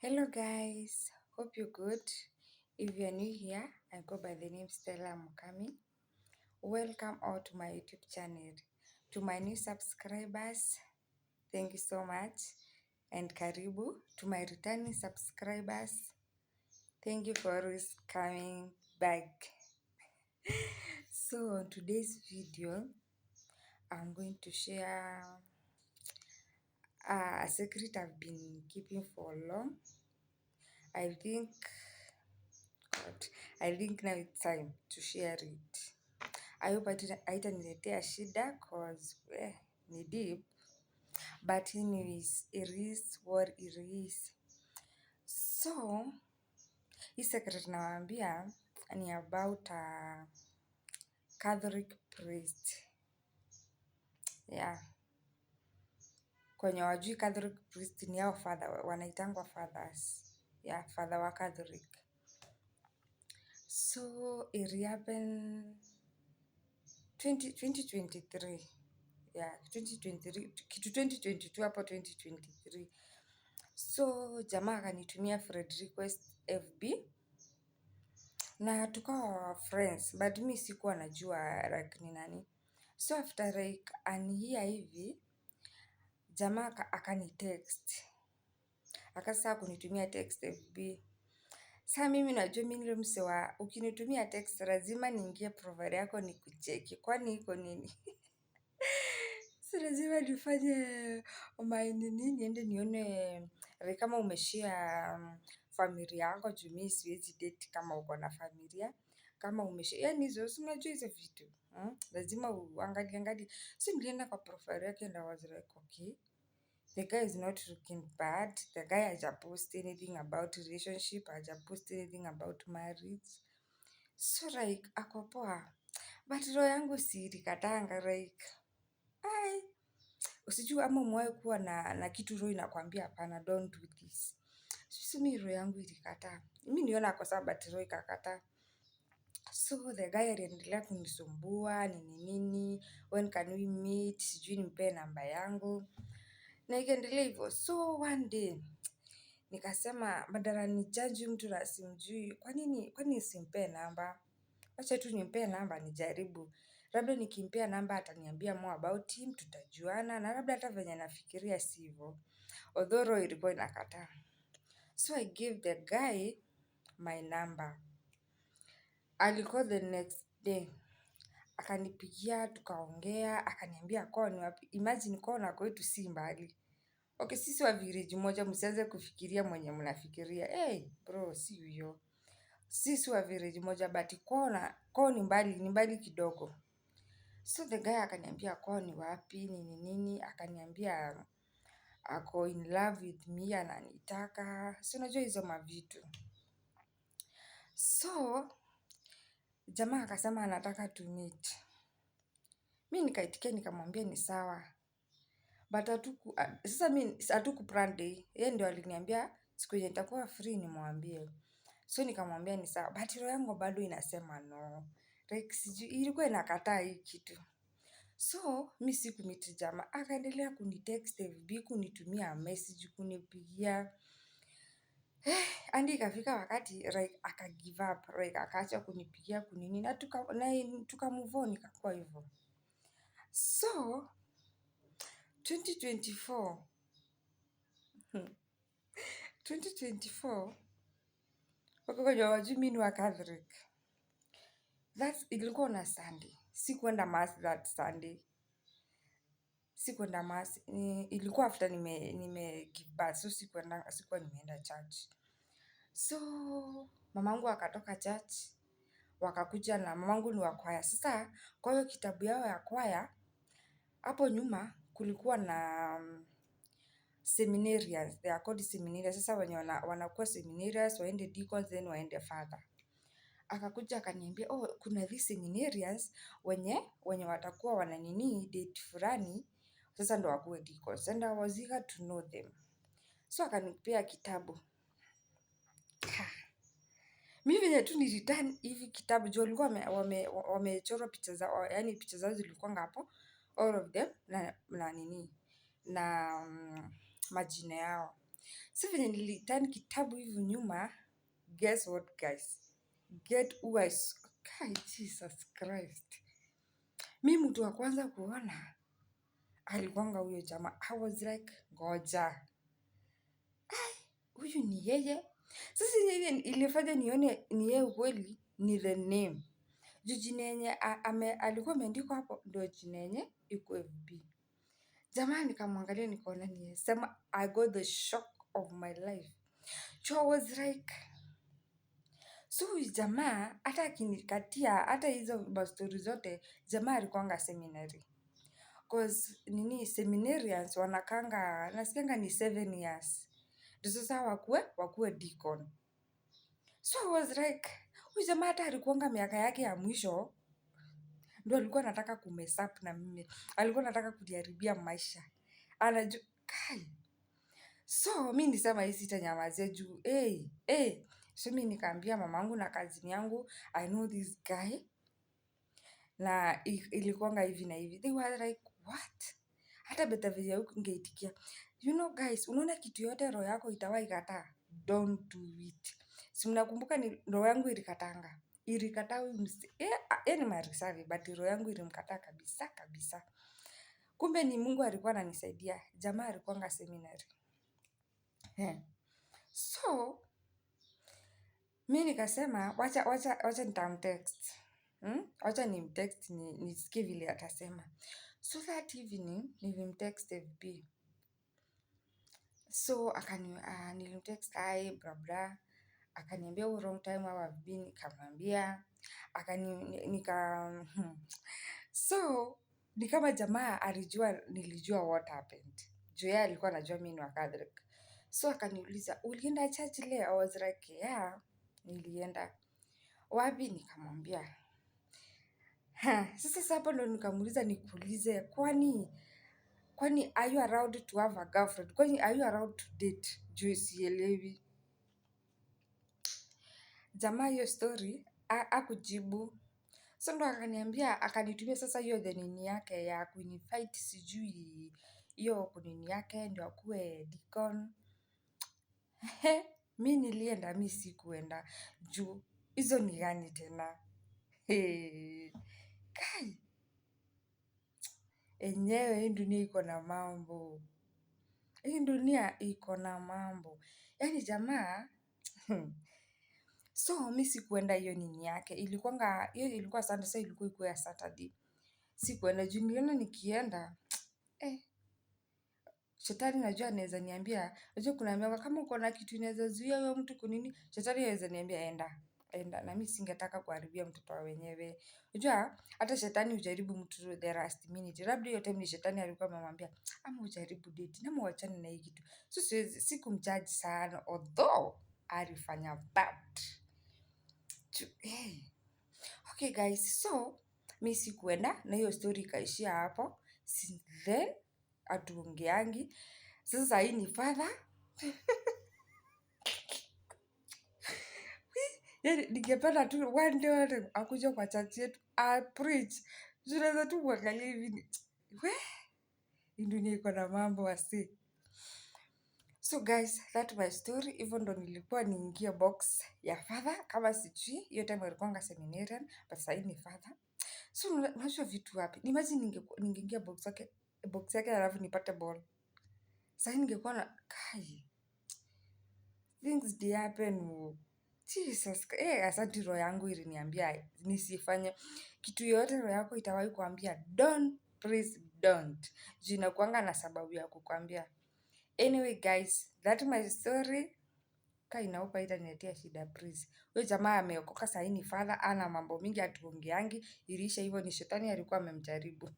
Hello guys, hope you're good. If you're new here, I go by the name Stella Mukami. Welcome all to my YouTube channel. To my new subscribers, thank you so much and karibu. To my returning subscribers, thank you for always coming back. So on today's video, I'm going to share a secret I've been keeping for long. I think now it's time to share it. I hope haitaniletea shida cause ni deep, but anyways, it is what it is. So hii secret nawaambia ni about a Catholic priest. Yeah. Kwenye wajui Catholic priest ni hao father, wanaitangwa fathers. Yeah, father wa Catholic. So it happened 2023. Yeah, 2023 kitu 2022 hapo 2023. So jamaa akanitumia friend request FB na tukawa friends, but mi sikuwa najua like ni nani. So after like an year hivi jamaa akani text, akasaa kunitumia text FB. Saa mimi najua mimi nile mse wa ukinitumia text lazima niingie profile yako ni kucheki kwani iko nini. Si lazima nifanye nini niende nione kama umeshare familia yako juu mi siwezi date kama uko na familia. Kama umeshare, yaani hizo, si unajua hizo vitu. Lazima uangalie. So nilienda kwa profile yake and I was like, okay. The guy is not looking bad. The guy hajapost anything about relationship, hajapost anything about marriage. So like, ako poa. But roho yangu si ilikatanga like, usijua ama umewahi kuwa na kitu roho inakwambia hapana, don't do this. So mi roho yangu ilikataa. Mi niona kwa sababu but roho ikakataa. So the guy aliendelea kunisumbua nini, when can we meet, sijui nimpee namba yangu. Na ikaendelea hivyo. So one day nikasema badala nijudge mtu na simjui, kwani simpee namba? Wacha tu nimpee namba nijaribu. Labda nikimpea namba ataniambia more about him, tutajuana na labda hata venye nafikiria sivyo. Although roho ilikuwa inakataa. So I gave the guy my number. Alicall the next day. Akanipigia, tukaongea, akaniambia kwao ni wapi. Imagine kwao na kwetu si mbali. Okay, sisi wa village moja, msianze kufikiria mwenye mnafikiria. Hey, bro, si huyo. Sisi wa village moja but kwao ni mbali kidogo. So the guy akaniambia kwao ni wapi, nini, akaniambia ako in love with me, ananitaka. So unajua hizo mavitu. So jamaa akasema anataka to meet. Mi nikaitikia nikamwambia ni sawa. But sasa mi hatukuplan day. Yeye ndio aliniambia siku yenye nitakuwa free nimwambie. So nikamwambia ni sawa. But roho yangu bado inasema no. Like sijui ilikuwa inakataa hii kitu. So mi sikumeet jamaa. Akaendelea kunitext FB, kunitumia message, kunipigia. Hadi ikafika wakati like aka give up, like akaacha kunipigia kunini na tuka move on ikakuwa hivyo. So 2024 wako kwenye wajui mi ni wa Catholic. Ilikuwa na Sunday. Sikuenda mass that Sunday. Sikuenda mass. Ilikuwa after nime give birth. So sikuwa nimeenda church. So mamangu akatoka church. Wakakuja na mamangu ni wa kwaya. Sasa kwa hiyo kitabu yao ya kwaya, hapo nyuma kulikuwa na seminarians. They are called seminarians. Sasa wenye wanakuwa seminarians, waende deacons, then waende father. Akakuja akaniambia, kuna these seminarians wenye watakuwa wananini date fulani, sasa ndo wakuwe deacons. And I was eager to know them. So akanipea kitabu. Mimi venye tu ni return hivi kitabu juu walikuwa wamechora picha zao, yani picha zao zilikuwa hapo all of them na majina yao. So venye niliturn kitabu hivi nyuma, guess what guys? Get who I saw. God, Jesus Christ. Mi mtu wa kwanza kuona alikuwanga huyo jamaa. I was like, ngoja. Huyu ni yeye. Sasa yeye ilifanya nione ni yeye ukweli ni the name. Juu jina yenye alikuwa ameandikwa hapo ndio jina yenye iko FB. Jamaa nikamwangalia nikaona ni yeye. Sema I got the shock of my life. So I was like, so huyu jamaa hata akinikatia hata hizo story zote jamaa alikuwanga seminary. Cause seminarians wanakanga nasikianga ni 7 years. Ndio sasa wakuwe deacon. So I was like, huyu jamaa hata alikuwanga miaka yake ya mwisho ndio alikuwa anataka kumess up na mimi. Alikuwa anataka kujiharibia maisha. Anajua kai. So mi nisema hii sitanyamazia juu. So mi nikaambia mamangu na kazini yangu, I know this guy. Na ilikuwanga hivi na hivi. They were like, what? Hata beta vile ungeitikia. You know guys, unaona kitu yote roho yako itawahi kataa. Don't do it. Si mnakumbuka ni roho yangu ilikatanga. Ilikataa huyu ni Marisavi, but roho yangu ilimkataa kabisa kabisa. Kumbe ni Mungu alikuwa ananisaidia. Jamaa alikuwanga seminary. So mi nikasema wacha nitamtext. Wacha nimtext nisikie vile atasema. So that evening nilimtext FB. So nilimtext hi blah blah. Akaniambia wrong time how I've been, nikamwambia. So ni kama jamaa nilijua what happened. Juu yeye alikuwa anajua mimi ni wa Catholic. So akaniuliza, ulienda church leo? I was like, yeah, nilienda. Wapi? Nikamwambia. Sasa hapo ndo nikamuuliza nikuulize, kwani are you allowed to have a girlfriend? Kwani are you allowed to date? Juu sielewi. Jamaa hiyo story hakujibu. So ndo akaniambia, akanitumia sasa hiyo the nini yake ya kuinvite sijui hiyo kunini yake ndio akuwe deacon. Mi nilienda, mi sikuenda juu hizo ni gani tena. Kai enyewe hii dunia iko na mambo. Hii dunia iko na mambo. Yaani jamaa so mi sikuenda hiyo nini yake. Hiyo ilikuwa Sunday, so ilikuwa ya Saturday. Sikuenda juu niliona nikienda. Shetani najua anaweza niambia, najua kunaambiwa kama uko na kitu inaweza zuia huyo mtu kunini, shetani anaweza niambia enda. Na mimi singetaka kuharibia mtoto wa wenyewe. Unajua hata shetani hujaribu mtu the last minute. Labda hiyo time ni shetani alikuwa amemwambia ama ujaribu date ama uachane na hii kitu. So sikumjudge sana although alifanya bad. Okay guys, so mimi sikuenda na hiyo story ikaishia hapo. Since then hatuongeangi. Sasa hii ni father. Yaani ningependa tu one day akuje kwa church yetu preach. Tunaweza tu kuangalia hivi. Hii dunia iko na mambo wasi. So guys, that's my story. Hivyo ndo nilikuwa niingie box ya father kama sijui. Hiyo time alikuwanga seminarian, but sasa ni father. So unajua vitu wapi? Imagine ningeingia box yake alafu nipate ball. Sasa ningekuwa na kai. Things they happen. Jesus, asante roho yangu iliniambia nisifanye kitu yoyote. Roho yako itawahi kuambia don't, please don't. Juu inakuanga na sababu ya kukwambia. Anyway guys, that my story. Inaupa itaniletea shida please. Huyo jamaa ameokoka sasa ni father, ana mambo mingi hatuongeangi. Ilisha hivyo ni shetani alikuwa amemjaribu.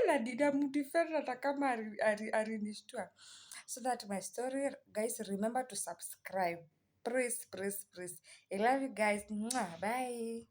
La dida mdefend hata kama alinishtua. So that my story. Guys, remember to subscribe. Please. I love you guys. Bye.